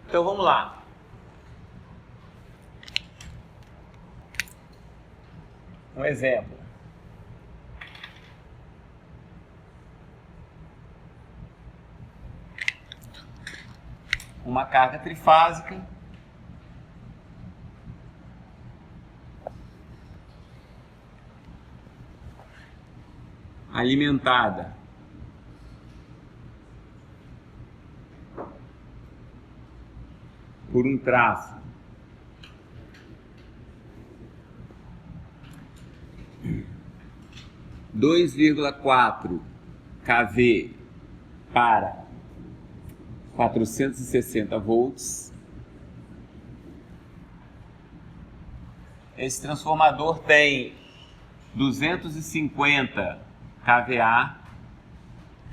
Então vamos lá. Um exemplo. Uma carga trifásica alimentada por um traço (2,4 kV para 460 volts. Esse transformador tem 250 kVA,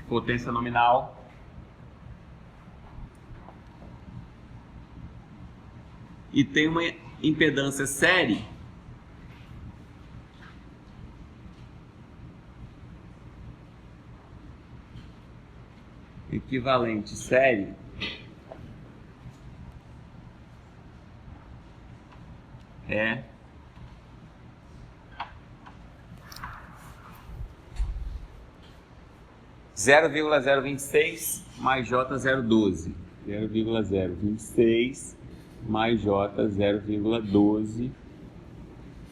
potência nominal, e tem uma impedância série equivalente série é 0,026 mais J012. 0,026 mais J0,12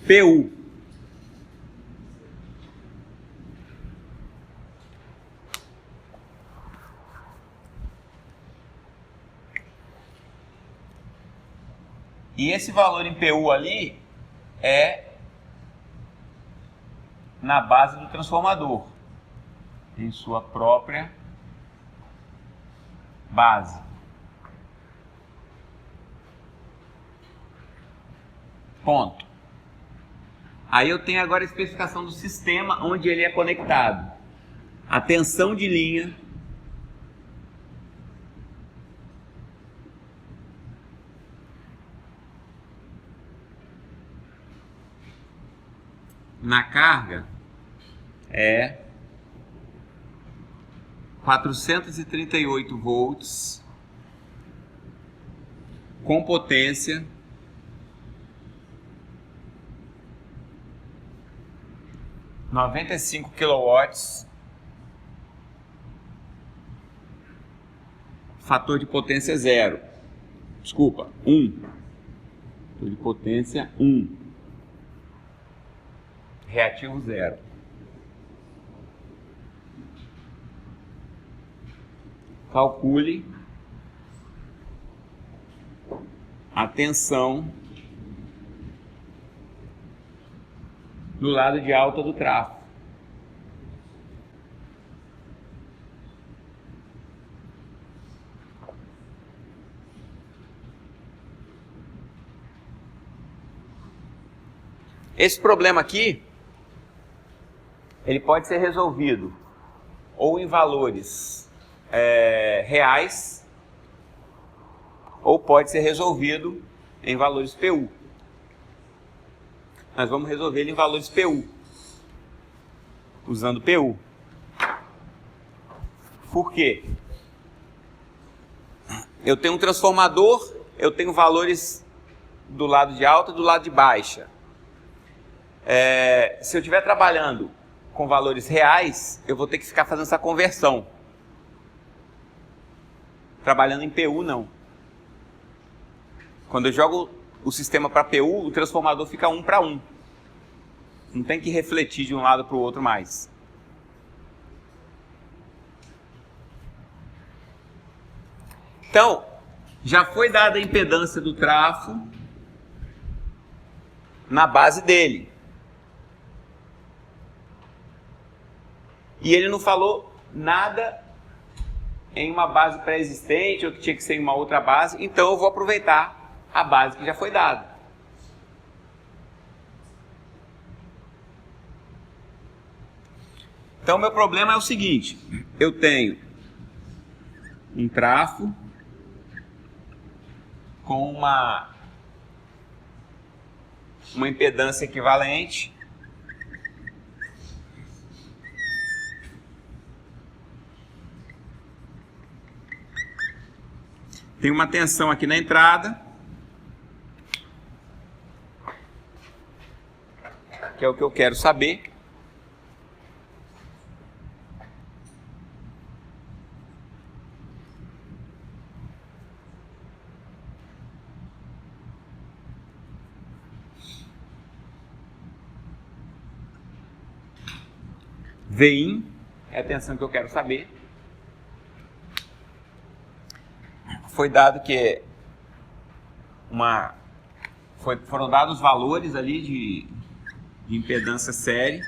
PU. E esse valor em PU ali é na base do transformador, em sua própria base. Ponto. Aí eu tenho agora a especificação do sistema onde ele é conectado. A tensão de linha na carga é 438 volts com potência 95 kW, fator de potência 0. Desculpa, 1. Fator de potência 1. Reativo 0. Calcule a tensão no lado de alta do trafo. Esse problema aqui, ele pode ser resolvido ou em valores reais, ou pode ser resolvido em valores PU. Nós vamos resolver ele em valores PU, usando PU. Por quê? Eu tenho um transformador, eu tenho valores do lado de alta e do lado de baixa. Se eu estiver trabalhando com valores reais, eu vou ter que ficar fazendo essa conversão. Trabalhando em PU, não. Quando eu jogo o sistema para PU, o transformador fica 1 para 1. Não tem que refletir de um lado para o outro mais. Então, já foi dada a impedância do trafo na base dele. E ele não falou nada em uma base pré-existente ou que tinha que ser em uma outra base, então eu vou aproveitar a base que já foi dada. Então, meu problema é o seguinte: eu tenho um trafo com uma impedância equivalente Tem uma tensão aqui na entrada, que é o que eu quero saber. Vin é a tensão que eu quero saber. Foi dado que foram dados valores ali de impedância série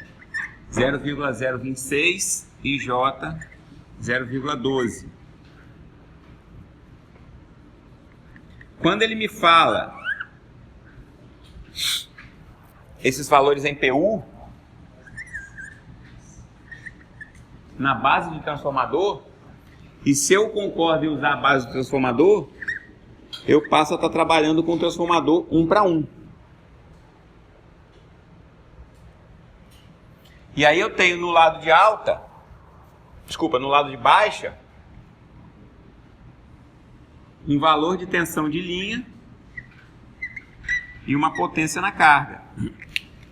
0,026 e J 0,12. Quando ele me fala esses valores em PU, na base do transformador, e se eu concordo em usar a base do transformador, eu passo a estar trabalhando com o transformador 1 para 1. E aí eu tenho no lado de alta, no lado de baixa, um valor de tensão de linha e uma potência na carga.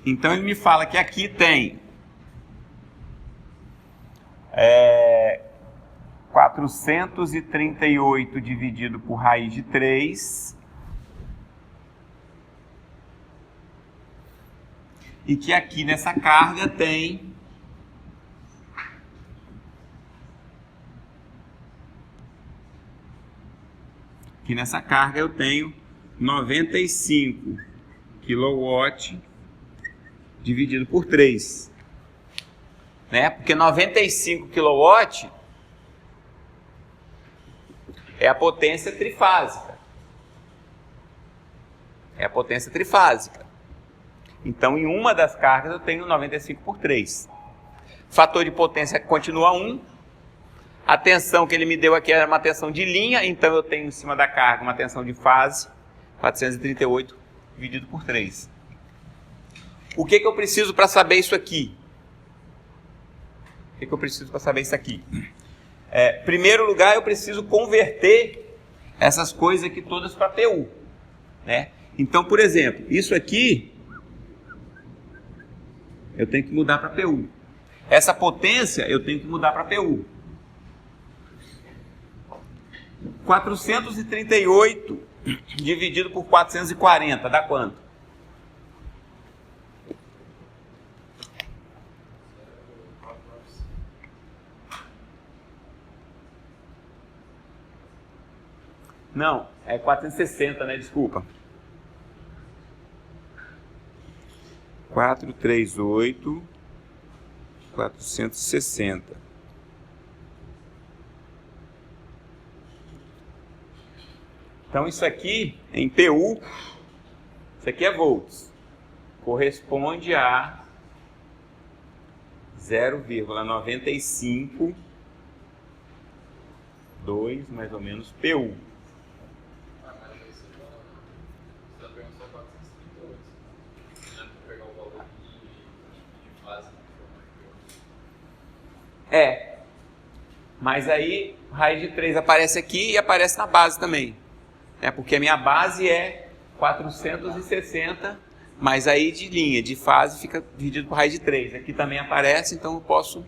Então ele me fala que aqui tem 438 dividido por raiz de 3 e que aqui nessa carga tem eu tenho 95 kW dividido por 3, né? Porque 95 kW é a potência trifásica. Então, em uma das cargas, eu tenho 95 por 3. Fator de potência continua 1. A tensão que ele me deu aqui era uma tensão de linha, então eu tenho em cima da carga uma tensão de fase, 438 dividido por 3. O que eu preciso para saber isso aqui? Primeiro lugar, eu preciso converter essas coisas aqui todas para PU, né? Então, por exemplo, isso aqui eu tenho que mudar para PU. Essa potência eu tenho que mudar para PU. 438 dividido por 440 dá quanto? Não, é 460, né? Desculpa. 438, 460. Então isso aqui, em PU, isso aqui é volts, corresponde a 0,952 mais ou menos PU. Mas aí raiz de 3 aparece aqui e aparece na base também, né? Porque a minha base é 460, mas aí de linha, de fase fica dividido por raiz de 3. Aqui também aparece, então eu posso...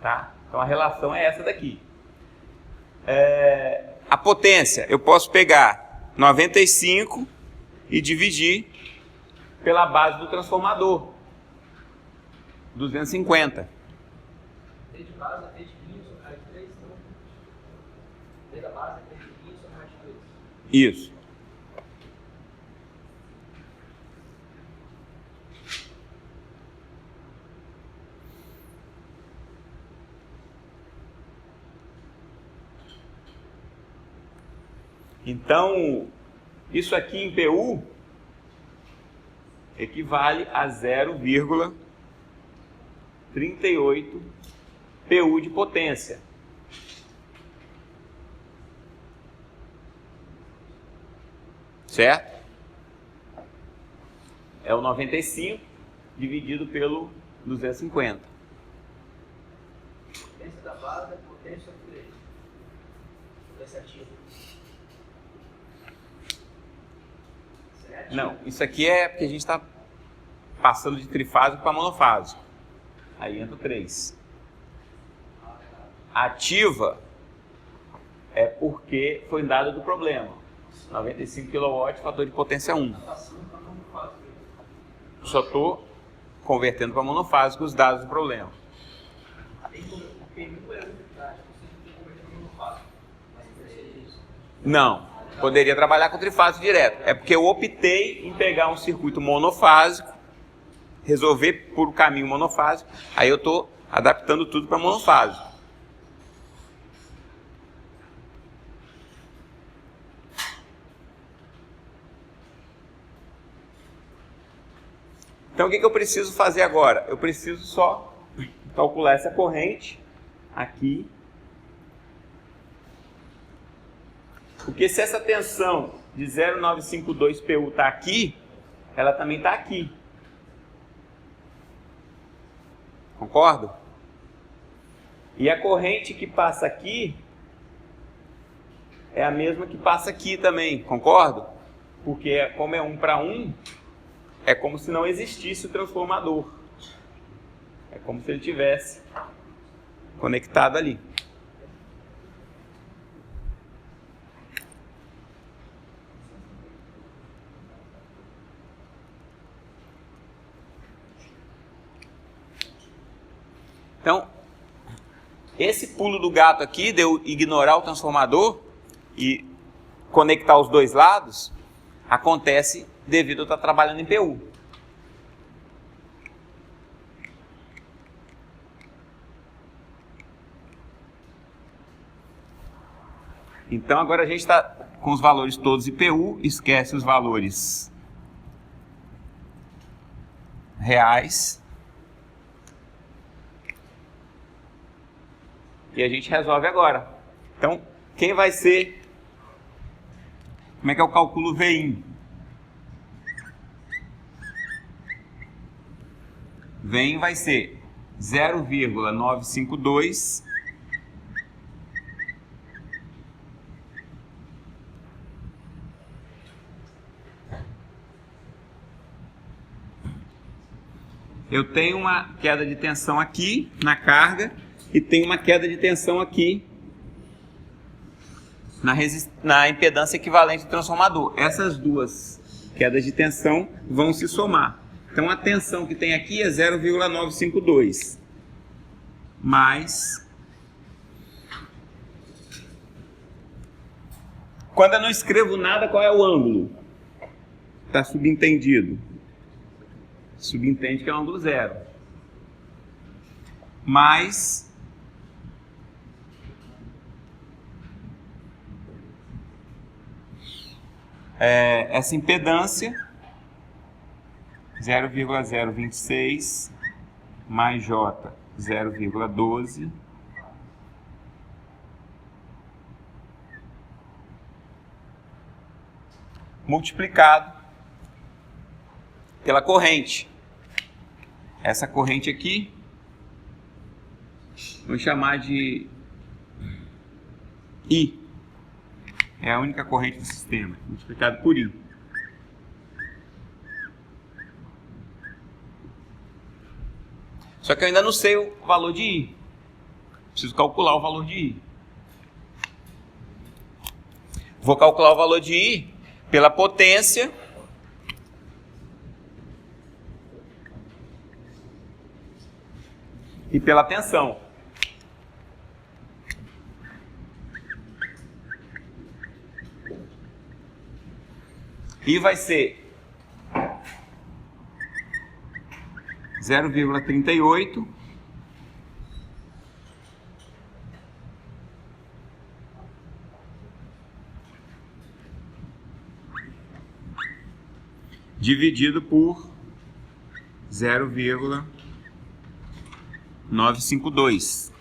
Tá? Então a relação é essa daqui. A potência, eu posso pegar 95 e dividir pela base do transformador, 250. T de base é T de linha sobre raiz de 3, então T da base é T de linha sobre raiz de 3. Isso. Então, isso aqui em PU equivale a 0,38 PU de potência. Certo? É o 95 dividido pelo 250. Potência da base é potência sobre 3. potência ativa. Não, isso aqui é porque a gente está passando de trifásico para monofásico. Aí entra o 3. Ativa é porque foi dado do problema. 95 kW, fator de potência 1. Só estou convertendo para monofásico os dados do problema. Não, poderia trabalhar com trifásico direto. É porque eu optei em pegar um circuito monofásico, resolver por caminho monofásico, aí eu estou adaptando tudo para monofásico. Então o que eu preciso fazer agora? Eu preciso só calcular essa corrente aqui. Porque se essa tensão de 0,952 PU está aqui, ela também está aqui. Concordo? E a corrente que passa aqui é a mesma que passa aqui também, concordo? Porque como é 1 para 1, é como se não existisse o transformador. É como se ele tivesse conectado ali. Então, esse pulo do gato aqui, de eu ignorar o transformador e conectar os dois lados, acontece devido a eu estar trabalhando em PU. Então agora a gente está com os valores todos IPU, esquece os valores reais. E a gente resolve agora. Então, quem vai ser... Como é que eu calculo o VIN? VIN vai ser 0,952 eu tenho uma queda de tensão aqui na carga e tenho uma queda de tensão aqui na impedância equivalente do transformador. Essas duas quedas de tensão vão se somar. Então a tensão que tem aqui é 0,952 mais... Quando eu não escrevo nada, qual é o ângulo? Está subentendido. Subentende que é o ângulo zero. Mais... essa impedância 0,026 mais J 0,12 multiplicado pela corrente. Essa corrente aqui vou chamar de I. É a única corrente do sistema, multiplicado por I. Só que eu ainda não sei o valor de I. Preciso calcular o valor de I. Vou calcular o valor de I pela potência e pela tensão. I vai ser 0,38 dividido por 0,952.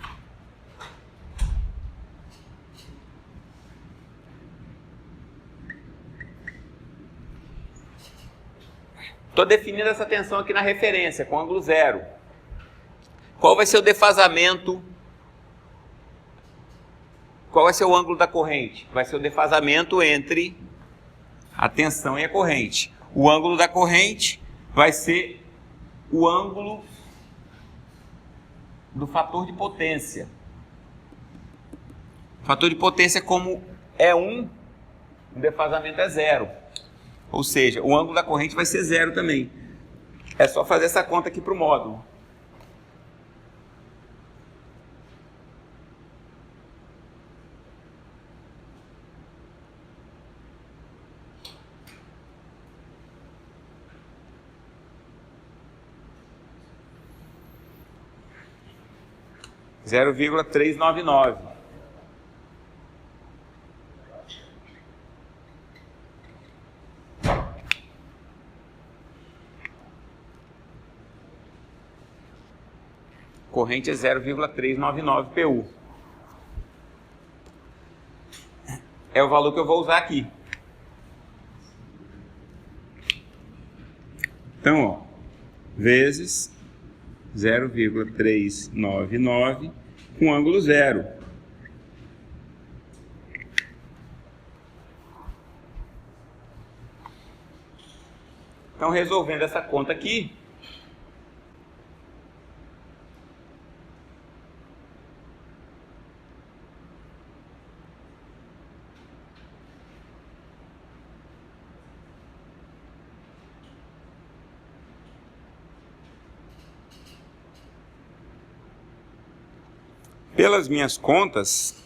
Estou definindo essa tensão aqui na referência, com ângulo zero. Qual vai ser o defasamento qual vai ser o ângulo da corrente? Vai ser o defasamento entre a tensão e a corrente. O ângulo da corrente vai ser o ângulo do fator de potência. O fator de potência, como é 1, o defasamento é 0. Ou seja, o ângulo da corrente vai ser 0 também. É só fazer essa conta aqui para o módulo. Zero vírgula 399. Corrente é 0,399 PU. É o valor que eu vou usar aqui. Então, ó, vezes 0,399 com ângulo 0. Então, resolvendo essa conta aqui, pelas minhas contas,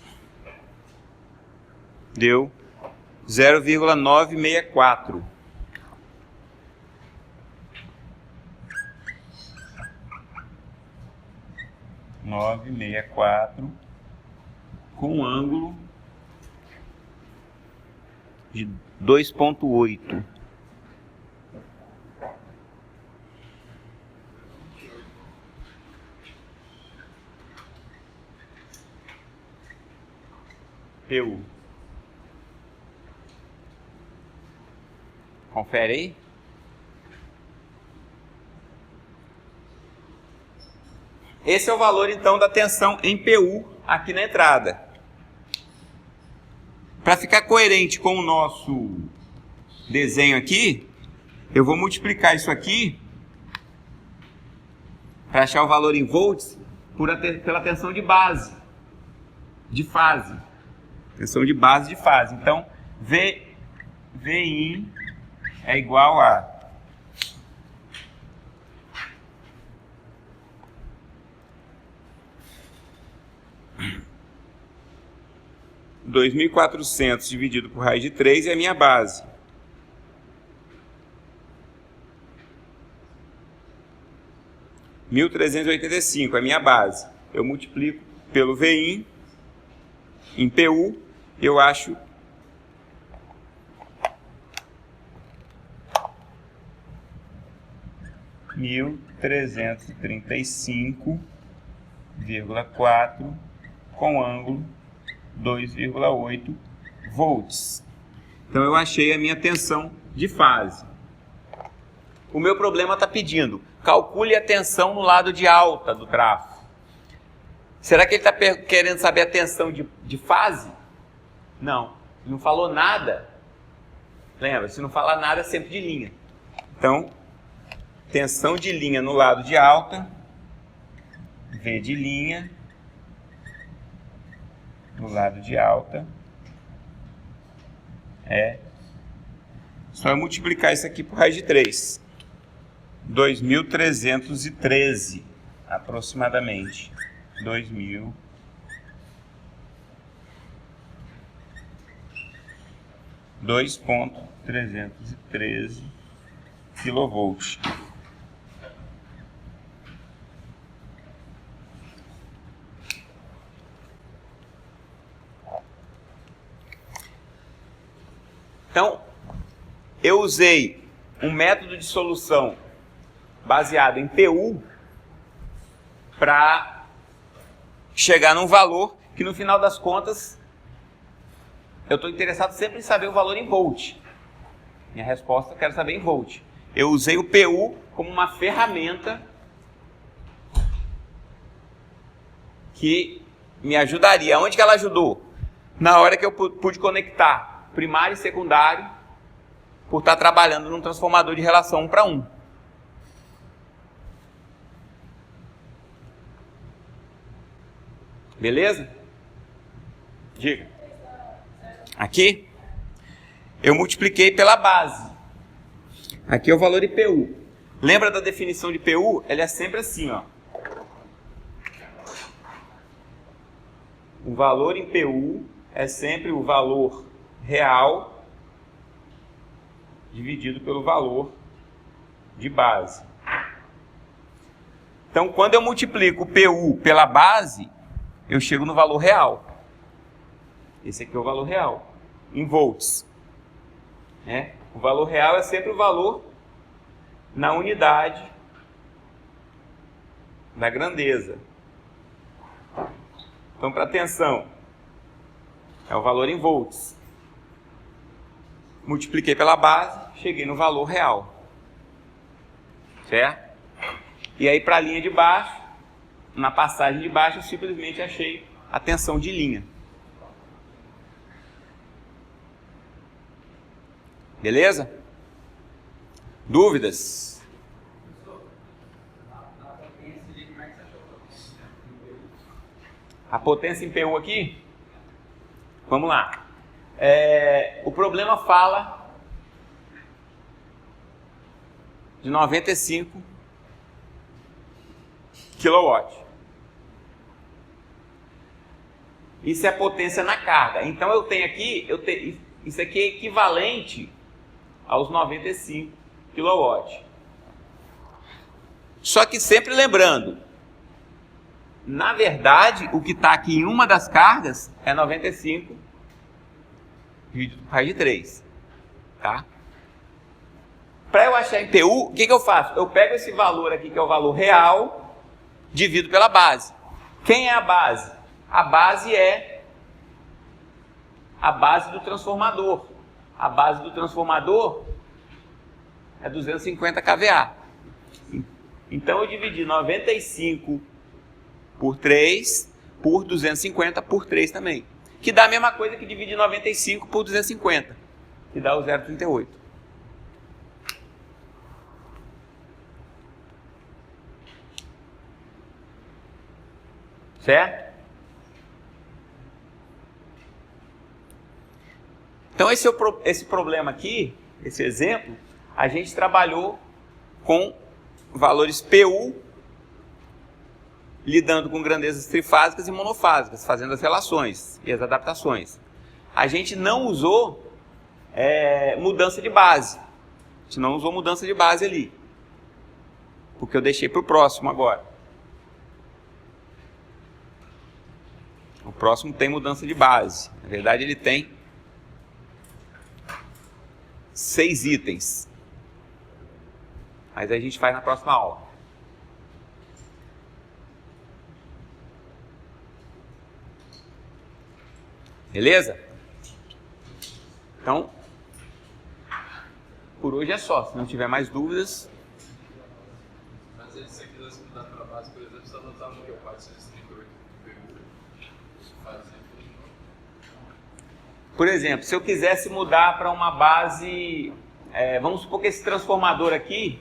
deu 0,964. Com ângulo de 2,8. PU. Confere aí. Esse é o valor, então, da tensão em PU aqui na entrada. Para ficar coerente com o nosso desenho aqui, eu vou multiplicar isso aqui para achar o valor em volts pela tensão de base, de fase. Tensão de base de fase. Então, VIN é igual a 2.400 dividido por raiz de 3 é a minha base. (1.385) é a minha base. Eu multiplico pelo VIN em PU, eu acho 1.335,4 com ângulo 2,8 volts. Então eu achei a minha tensão de fase. O meu problema está pedindo, calcule a tensão no lado de alta do trafo. Será que ele está querendo saber a tensão de fase? Não, ele não falou nada. Lembra, se não falar nada é sempre de linha. Então, tensão de linha no lado de alta, V de linha, no lado de alta, é só eu multiplicar isso aqui por raiz de 3. 2.313, aproximadamente. 2.313 kV. Então, eu usei um método de solução baseado em PU para chegar num valor que, no final das contas, eu estou interessado sempre em saber o valor em volt. Minha resposta, eu quero saber em volt. Eu usei o PU como uma ferramenta que me ajudaria. Onde que ela ajudou? na hora que eu pude conectar primário e secundário, por estar trabalhando num transformador de relação 1 para 1. Beleza? Diga. Aqui, eu multipliquei pela base. Aqui é o valor IPU. Lembra da definição de IPU? Ela é sempre assim, ó. O valor em PU é sempre o valor real dividido pelo valor de base. Então, quando eu multiplico o PU pela base, eu chego no valor real. Esse aqui é o valor real, em volts. O valor real é sempre o valor na unidade da grandeza. Então, para atenção, é o valor em volts. Multipliquei pela base, cheguei no valor real. Certo? E aí, para a linha de baixo, na passagem de baixo, eu simplesmente achei a tensão de linha. Beleza? Dúvidas? A potência em PU aqui? Vamos lá. O problema fala de 95 kW. Isso é a potência na carga. Então eu tenho aqui, isso aqui é equivalente aos 95 kW. Só que sempre lembrando, na verdade, o que está aqui em uma das cargas é 95 dividido por raiz de 3. Tá? Para eu achar em PU, o que eu faço? Eu pego esse valor aqui, que é o valor real, divido pela base. Quem é a base? A base é a base do transformador. A base do transformador é 250 kVA. Então eu dividi 95 por 3 por 250 por 3 também. Que dá a mesma coisa que dividir 95 por 250. Que dá o 0,38. Certo? Então esse problema aqui, esse exemplo, a gente trabalhou com valores PU, lidando com grandezas trifásicas e monofásicas, fazendo as relações e as adaptações. A gente não usou mudança de base. A gente não usou mudança de base ali. Porque eu deixei para o próximo agora. O próximo tem mudança de base. Na verdade, ele tem 6 itens. Mas a gente faz na próxima aula. Beleza? Então, por hoje é só. Se não tiver mais dúvidas... Mas se você quisesse mudar para a base, por exemplo, você anotar no que é o 438 Por exemplo, se eu quisesse mudar para uma base... vamos supor que esse transformador aqui,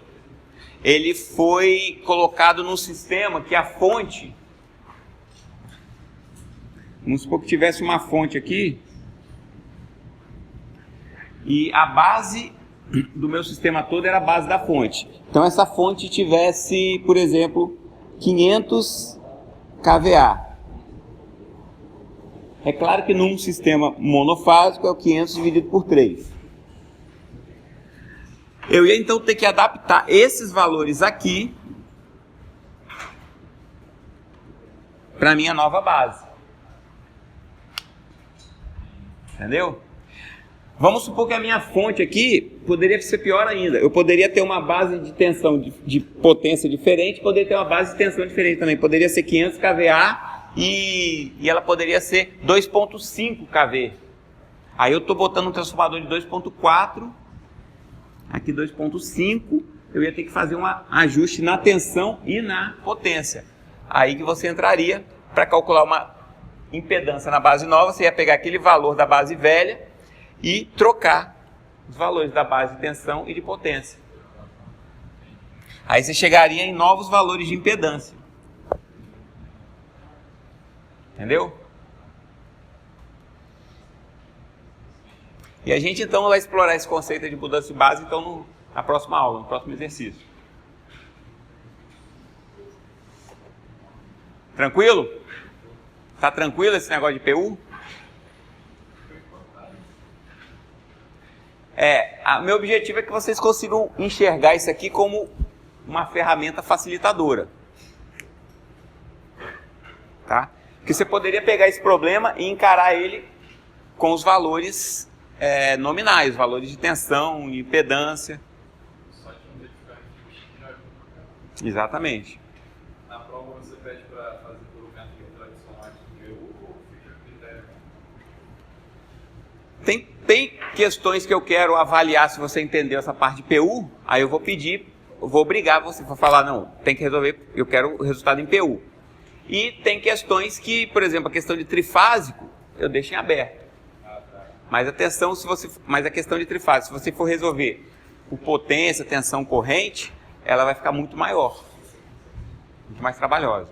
ele foi colocado num sistema que a fonte... Vamos supor que tivesse uma fonte aqui e a base do meu sistema todo era a base da fonte. Então essa fonte tivesse, por exemplo, 500 kVA. É claro que num sistema monofásico é o 500 dividido por 3. Eu ia então ter que adaptar esses valores aqui para a minha nova base. Entendeu? Vamos supor que a minha fonte aqui poderia ser pior ainda. Eu poderia ter uma base de tensão de potência diferente, poderia ter uma base de tensão diferente também. Poderia ser 500 kVA e ela poderia ser 2.5 kV. Aí eu estou botando um transformador de 2.4, aqui 2.5, eu ia ter que fazer um ajuste na tensão e na potência. Aí que você entraria para calcular impedância na base nova, você ia pegar aquele valor da base velha e trocar os valores da base de tensão e de potência. Aí você chegaria em novos valores de impedância. Entendeu? E a gente então vai explorar esse conceito de mudança de base então na próxima aula, no próximo exercício. Tranquilo? Tá tranquilo esse negócio de PU? Meu objetivo é que vocês consigam enxergar isso aqui como uma ferramenta facilitadora. Tá? Que você poderia pegar esse problema e encarar ele com os valores nominais, valores de tensão e impedância. Só de não verificar que não é bom. Exatamente. Na prova você pede para fazer por um método tradicional de PU ou fica critério? Tem questões que eu quero avaliar se você entendeu essa parte de PU, aí eu vou pedir, eu vou obrigar você a falar, não, tem que resolver, eu quero o resultado em PU. E tem questões que, por exemplo, a questão de trifásico, eu deixo em aberto. Mas a questão de trifásico, se você for resolver por potência, tensão, corrente, ela vai ficar muito maior, muito mais trabalhosa.